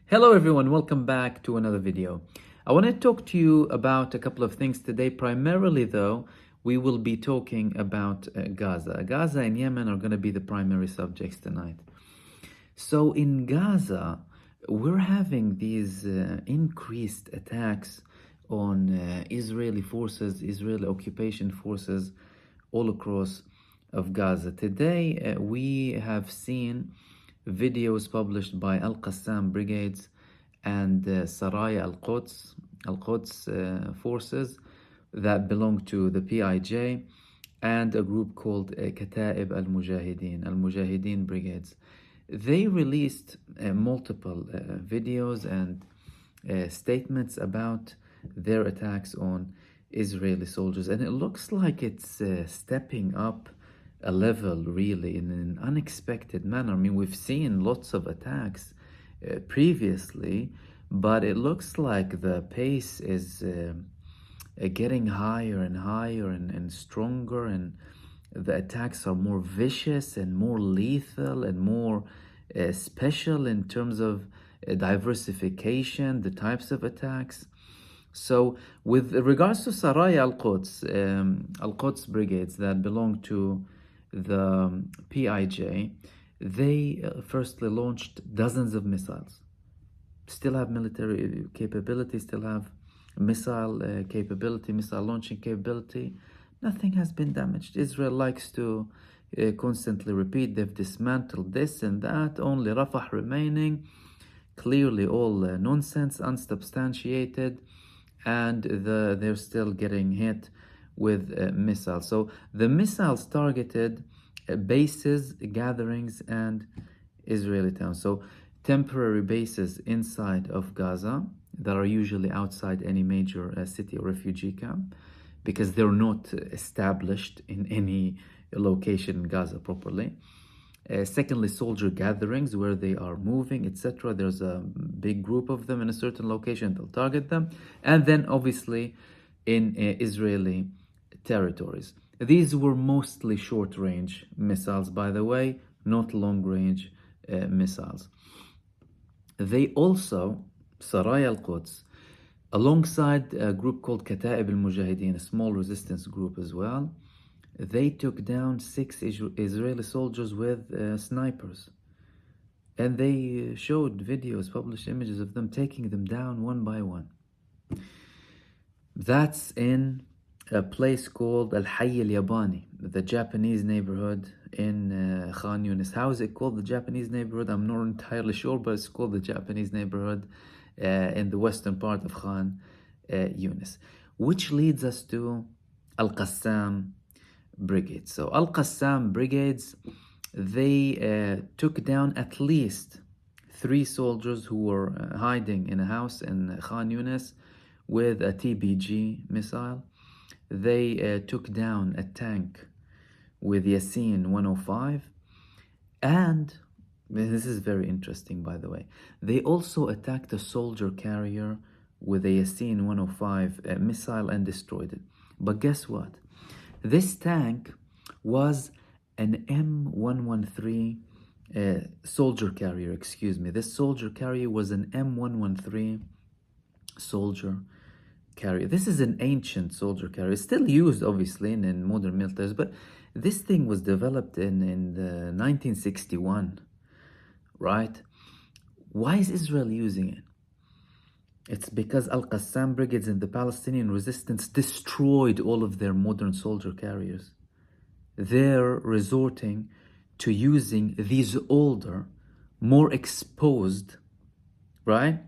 Hello everyone, welcome back to another video. I want to talk to you about a couple of things today. Primarily though, we will be talking about Gaza. Gaza and Yemen are going to be the primary subjects tonight. So in Gaza, we're having these increased attacks on Israeli forces, Israeli occupation forces all across of Gaza. Today, we have seen videos published by Al-Qassam brigades and Saraya Al-Quds forces that belong to the PIJ and a group called Kataib Al-Mujahideen brigades. They released multiple videos and statements about their attacks on Israeli soldiers, and it looks like it's stepping up a level really in an unexpected manner. I mean, we've seen lots of attacks previously, but it looks like the pace is getting higher and higher and stronger, and the attacks are more vicious and more lethal and more special in terms of diversification, the types of attacks. So with regards to Saraya Al-Quds brigades that belong to the PIJ, they firstly launched dozens of missiles. Still have military capability, still have missile capability, missile launching capability. Nothing has been damaged. Israel likes to constantly repeat they've dismantled this and that, only Rafah remaining. Clearly all nonsense, unsubstantiated, and they're still getting hit with missiles. So the missiles targeted bases, gatherings, and Israeli towns. So temporary bases inside of Gaza that are usually outside any major city or refugee camp, because they're not established in any location in Gaza properly. Secondly, soldier gatherings where they are moving, etc. There's a big group of them in a certain location, they'll target them. And then obviously in Israeli territories. These were mostly short-range missiles, by the way, not long-range missiles. They also, Saraya Al-Quds, alongside a group called Kataib Al-Mujahideen, a small resistance group as well, they took down 6 Israeli soldiers with snipers. And they showed videos, published images of them taking them down one by one. That's in a place called Al-Hayy Al-Yabani, the Japanese neighborhood in Khan Yunis. How is it called, the Japanese neighborhood? I'm not entirely sure, but it's called the Japanese neighborhood in the western part of Khan Yunis. Which leads us to Al-Qassam brigades. So Al-Qassam brigades, they took down at least 3 soldiers who were hiding in a house in Khan Yunis with a TBG missile. They took down a tank with Yasin 105, and this is very interesting, by the way, they also attacked a soldier carrier with a Yasin 105 missile and destroyed it. But guess what? This tank was an M113 soldier carrier, excuse me. This soldier carrier was an M113 soldier carrier. This is an ancient soldier carrier. It's still used, obviously, in modern militaries, but this thing was developed in the 1961, right? Why is Israel using it? It's because Al-Qassam brigades and the Palestinian resistance destroyed all of their modern soldier carriers. They're resorting to using these older, more exposed, right,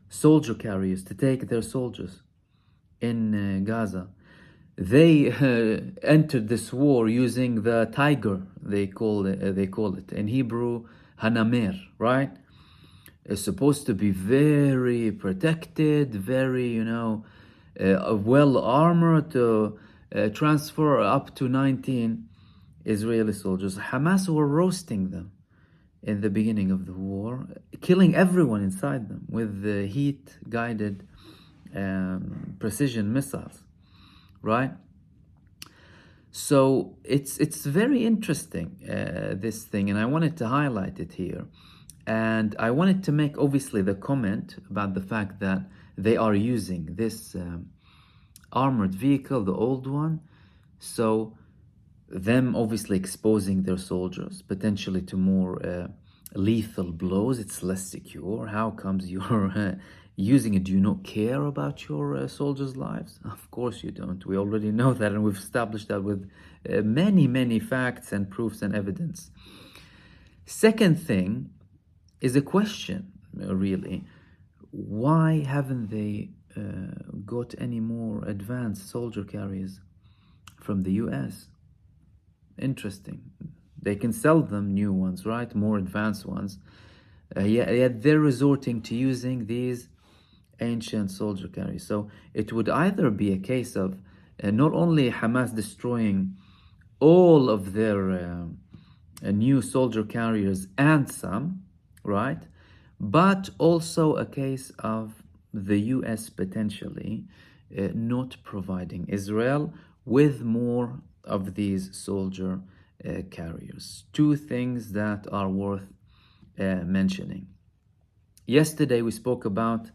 soldier carriers to take their soldiers in Gaza. They entered this war using the Tiger, they call it in Hebrew, Hanamer, right? Is supposed to be very protected, very, well armored to transfer up to 19 Israeli soldiers. Hamas were roasting them in the beginning of the war, killing everyone inside them with the heat-guided precision missiles, right? So it's very interesting, this thing, and I wanted to highlight it here. And I wanted to make, obviously, the comment about the fact that they are using this armored vehicle, the old one, so them obviously exposing their soldiers potentially to more lethal blows. It's less secure. How comes you're using it? Do you not care about your soldiers' lives? Of course you don't. We already know that, and we've established that with many facts and proofs and evidence. Second thing is a question, really. Why haven't they got any more advanced soldier carriers from the US? Interesting. They can sell them new ones, right? More advanced ones. Yet they're resorting to using these ancient soldier carriers. So it would either be a case of not only Hamas destroying all of their new soldier carriers and some, right? But also a case of the US potentially not providing Israel with more of these soldier carriers. Two things that are worth mentioning. Yesterday we spoke about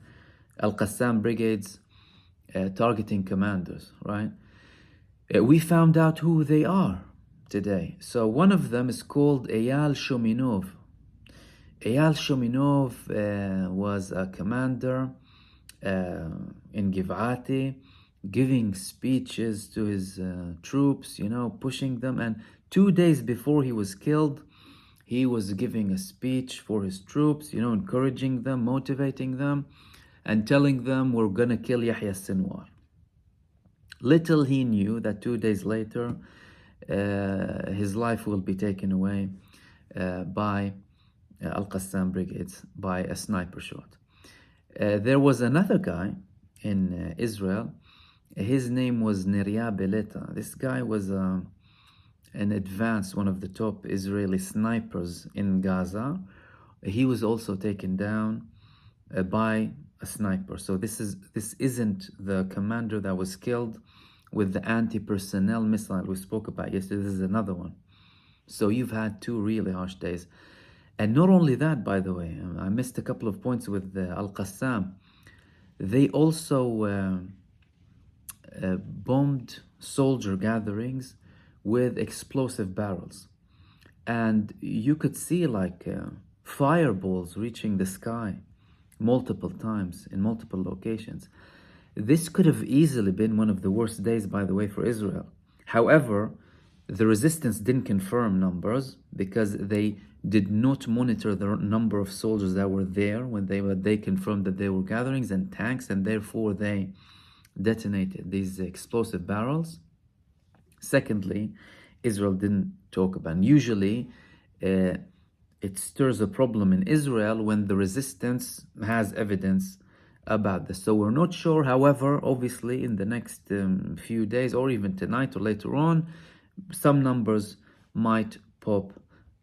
Al-Qassam brigades targeting commanders, right? We found out who they are today. So one of them is called Eyal Shominov. Eyal Shominov was a commander in Givati, giving speeches to his troops, pushing them. And 2 days before he was killed, he was giving a speech for his troops, encouraging them, motivating them, and telling them, we're gonna kill Yahya Sinwar. Little he knew that 2 days later, his life will be taken away by Al-Qassam brigades by a sniper shot. There was another guy in Israel. His name was Neria Beleta. This guy was an advanced, one of the top Israeli snipers in Gaza. He was also taken down by a sniper. So this isn't the commander that was killed with the anti-personnel missile we spoke about yesterday. This is another one. So you've had 2 really harsh days. And not only that, by the way, I missed a couple of points with Al-Qassam. They also bombed soldier gatherings with explosive barrels. And you could see fireballs reaching the sky multiple times in multiple locations. This could have easily been one of the worst days, by the way, for Israel. However, the resistance didn't confirm numbers because they did not monitor the number of soldiers that were there when they confirmed that there were gatherings and tanks, and therefore they detonated these explosive barrels. Secondly, Israel didn't talk about it. Usually, it stirs a problem in Israel when the resistance has evidence about this. So we're not sure. However, obviously, in the next few days, or even tonight or later on, some numbers might pop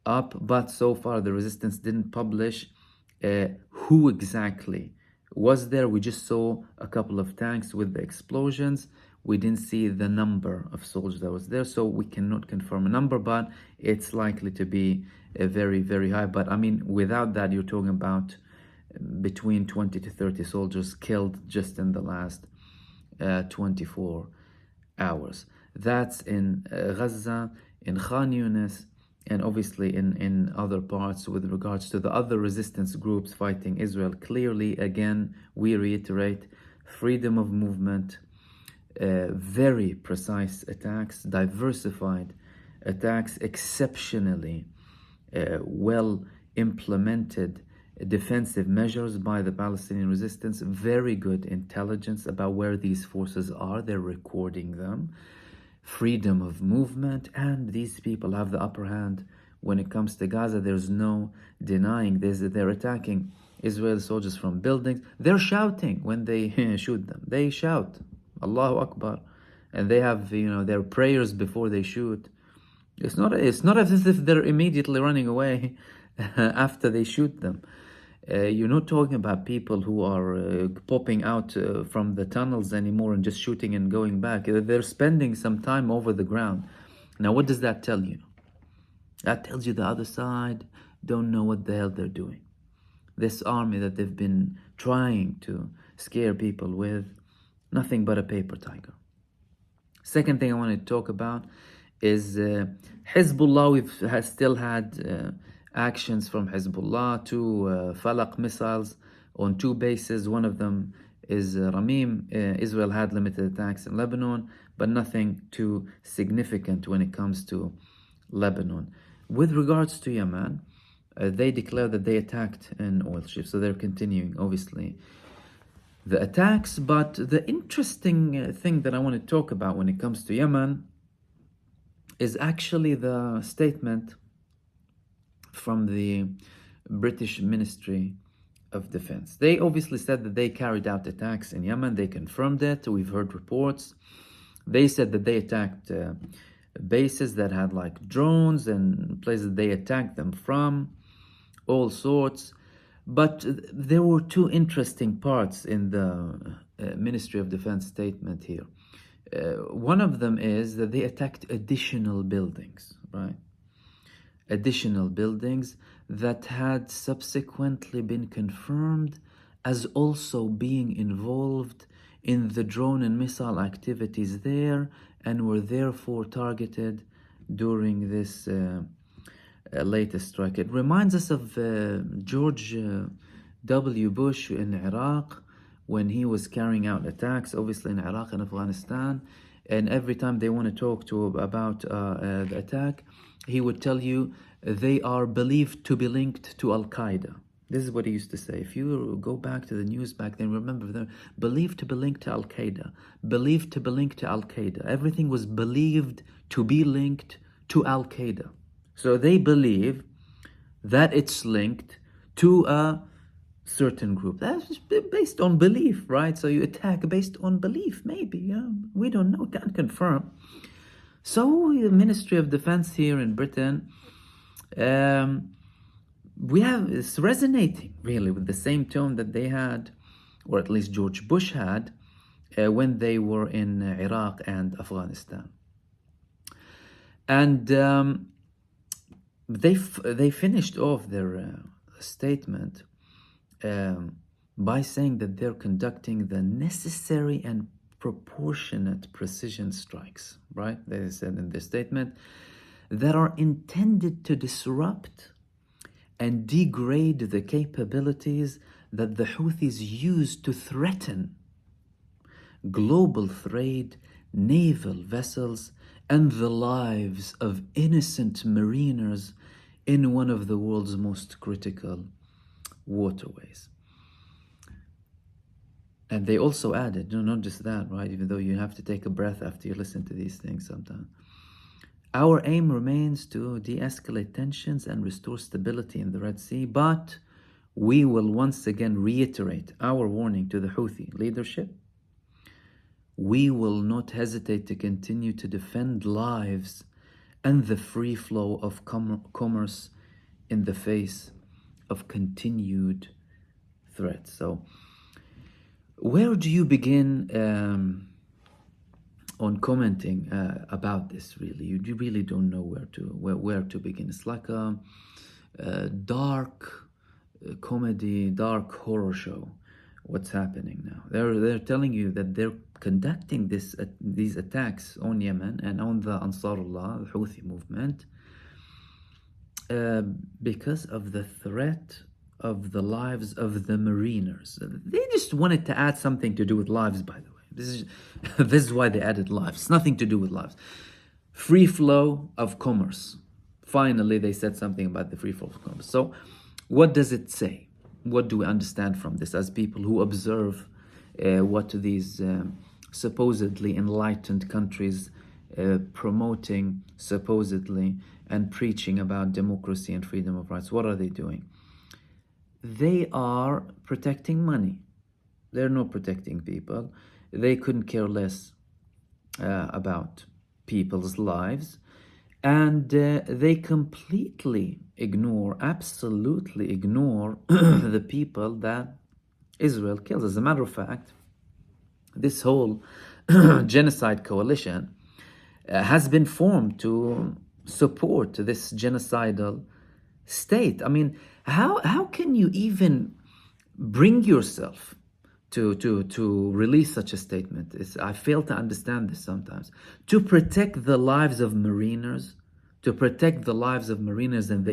up. But so far, the resistance didn't publish who exactly was there. We just saw a couple of tanks with the explosions. We didn't see the number of soldiers that was there, so we cannot confirm a number, but it's likely to be very high. But I mean, without that, you're talking about between 20 to 30 soldiers killed just in the last 24 hours. That's in Gaza, in Khan Yunis, and obviously in other parts with regards to the other resistance groups fighting Israel. Clearly, again, we reiterate freedom of movement, very precise attacks, diversified attacks, exceptionally well implemented defensive measures by the Palestinian resistance, very good intelligence about where these forces are, they're recording them, freedom of movement, and these people have the upper hand when it comes to Gaza. There's no denying this. They're attacking Israeli soldiers from buildings. They're shouting when they shoot them. They shout, Allahu Akbar, and they have their prayers before they shoot. It's not as if they're immediately running away after they shoot them. You're not talking about people who are popping out from the tunnels anymore and just shooting and going back. They're spending some time over the ground. Now, what does that tell you? That tells you the other side don't know what the hell they're doing. this army that they've been trying to scare people with, nothing but a paper tiger. Second thing I want to talk about is Hezbollah. We've still had actions from Hezbollah, two Falak missiles on two bases. One of them is Ramim. Israel had limited attacks in Lebanon, but nothing too significant when it comes to Lebanon. With regards to Yemen, they declared that they attacked an oil ship, so they're continuing, obviously, the attacks. But the interesting thing that I want to talk about when it comes to Yemen is actually the statement from the British Ministry of Defense. They obviously said that they carried out attacks in Yemen. They confirmed it. We've heard reports. They said that they attacked bases that had like drones and places they attacked them from, all sorts. But there were two interesting parts in the Ministry of Defense statement here. One of them is that they attacked additional buildings, right? Additional buildings that had subsequently been confirmed as also being involved in the drone and missile activities there, and were therefore targeted during this latest strike. It reminds us of George W. Bush in Iraq when he was carrying out attacks, obviously in Iraq and Afghanistan. And every time they want to talk about the attack, he would tell you they are believed to be linked to Al-Qaeda. This is what he used to say. If you go back to the news back then, remember them, believed to be linked to Al-Qaeda, believed to be linked to Al-Qaeda. Everything was believed to be linked to Al-Qaeda. So they believe that it's linked to a certain group. That's based on belief, right? So you attack based on belief, maybe. Yeah, we don't know, can't confirm. So the Ministry of Defense here in Britain, it's resonating really with the same tone that they had, or at least George Bush had, when they were in Iraq and Afghanistan. And they finished off their statement by saying that they're conducting the necessary and proportionate precision strikes, right? They said in their statement that are intended to disrupt and degrade the capabilities that the Houthis use to threaten global trade, naval vessels, and the lives of innocent mariners in one of the world's most critical waterways. And they also added, no, not just that, right? Even though you have to take a breath after you listen to these things sometimes. Our aim remains to de-escalate tensions and restore stability in the Red Sea, but we will once again reiterate our warning to the Houthi leadership. We will not hesitate to continue to defend lives and the free flow of commerce in the face of continued threats. So, where do you begin on commenting about this? Really, you really don't know where to begin. It's like a dark comedy, dark horror show. What's happening now? They're telling you that they're conducting these attacks on Yemen and on the Ansarullah, the Houthi movement, because of the threat of the lives of the mariners. They just wanted to add something to do with lives, by the way. This is why they added lives. It's nothing to do with lives. Free flow of commerce. Finally, they said something about the free flow of commerce. So, what does it say? What do we understand from this as people who observe what these supposedly enlightened countries promoting supposedly and preaching about democracy and freedom of rights? What are they doing? They are protecting money. They're not protecting people. They couldn't care less about people's lives. And they completely absolutely ignore the people that Israel kills. As a matter of fact, this whole genocide coalition has been formed to support this genocidal state. I mean, How can you even bring yourself to release such a statement? I fail to understand this sometimes. To protect the lives of mariners, to protect the lives of mariners and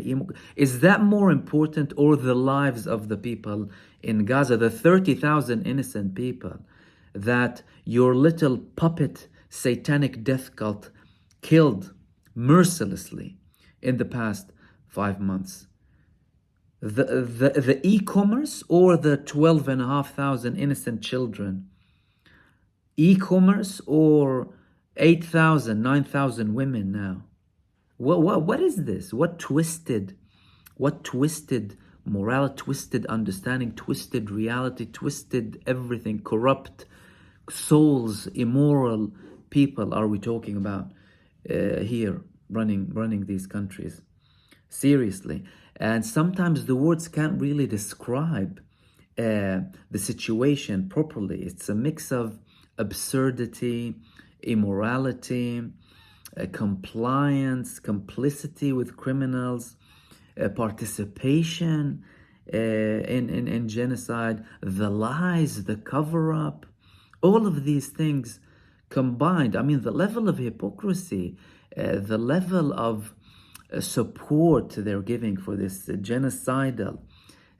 is that more important, or the lives of the people in Gaza, the 30,000 innocent people that your little puppet satanic death cult killed mercilessly in the past 5 months? The e-commerce, or the 12,500 innocent children? E-commerce, or 8,000, 9,000 women now? What is this? What twisted morality, twisted understanding, twisted reality, twisted everything, corrupt souls, immoral people are we talking about here running these countries? Seriously. And sometimes the words can't really describe the situation properly. It's a mix of absurdity, immorality, compliance, complicity with criminals, participation in genocide, the lies, the cover-up, all of these things combined. I mean, the level of hypocrisy, the level of support they're giving for this genocidal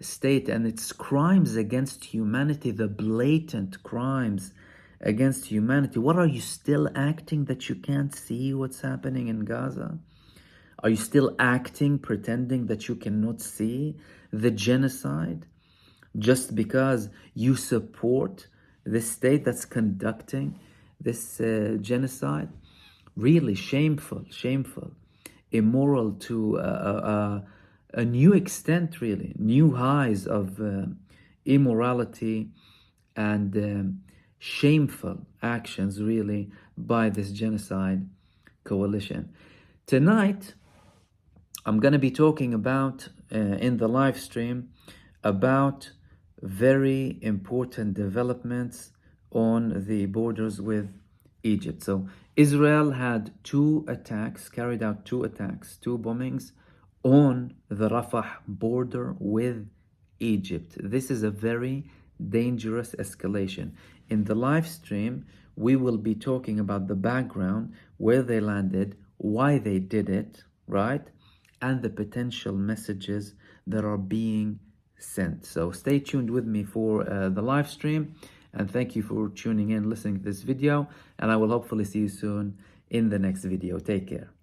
state and its crimes against humanity, the blatant crimes against humanity. What, are you still acting that you can't see what's happening in Gaza? Are you still acting, pretending that you cannot see the genocide just because you support this state that's conducting this genocide? Really shameful, immoral to a new extent, really, new highs of immorality and shameful actions, really, by this genocide coalition. Tonight, I'm going to be talking about, in the live stream, about very important developments on the borders with Egypt. So Israel had carried out two bombings on the Rafah border with Egypt. This is a very dangerous escalation. In the live stream, we will be talking about the background, where they landed, why they did it, right? And the potential messages that are being sent. So stay tuned with me for the live stream, and thank you for tuning in, listening to this video, and I will hopefully see you soon in the next video. Take care.